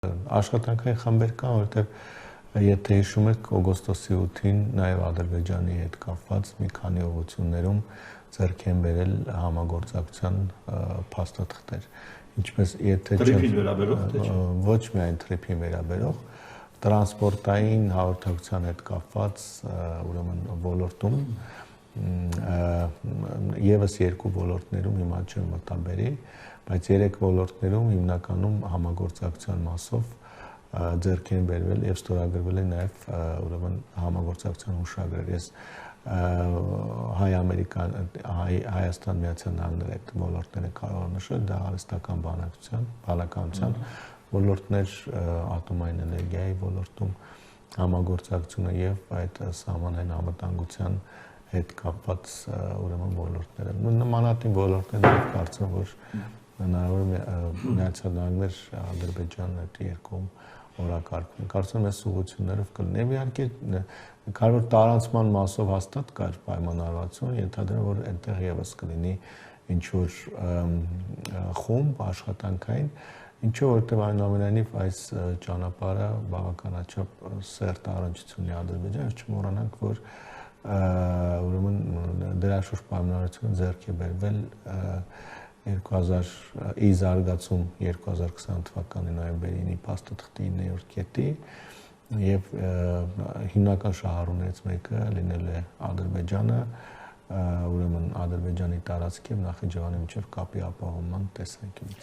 Աշխատանքային խմբեր կան, որովհետև եթե հիշում եք օգոստոսի 8-ին նաև Ադրբեջանի հետ կապված մի քանի ուղղություններում ձեռք են բերել համագործակցության փաստաթղթեր։ Ինչպես եթե Թրիփին վերաբերող, թե չէ։ Ոչ միայն թրիփին վերաբերող, տրանսպորտային հաղորդակցության հետ կապված ուրեմն ոլորտում եւս երկու ոլորտներում հիմա չեմ մտաբերի, բայց 3 ոլորտներում հիմնականում համագործակցության մասով ձեռք են բերվել եւ ստորագրվել է նաեւ ուրեմն համագործակցության հուշագրեր։ Ես Հայաստան Միացյալ Նահանգների այդ ոլորտները կարող եմ նշել, դա արհեստական բանականության ոլորտներ, ատոմային էներգիայի ոլորտում համագործակցությունը եւ այդ սահմանային անվտանգության հետ կապված ուրեմն ոլորտները։ Նմանատիպ ոլորտները կարծում եմ, որ հնարավոր է Միացյալ Նահանգներ, Ադրբեջան այդ երկում օրակարգում։ Կարծում եմ այս ուղղություններով կլինի։ Իհարկե կարևոր տարանցման մասով հաստատ կար պայմանավորվածություն, ենթադրում որ այնտեղ եւս կլինի ինչ որ խումբ աշխատանքային, ինչու որտեղ այնուամենայնիվ այս ճանապարհը բավականաչափ սերտ առնչություն ունի Ադրբեջանը, չմոռանանք, որ ուրեմն դրա շուրջ պայմանավորվածություն ձեռք է բերվել 2000-ի զարգացում 2020 թվականի նոյեմբերի 9-ի փաստաթղթի 9-րդ կետի եւ հիմնական շահառուներից մեկը լինել է Ադրբեջանը, ուրեմն Ադրբեջանի տարածքի եւ Նախիջևանի միջև կապի ապահովման տեսանկյունից։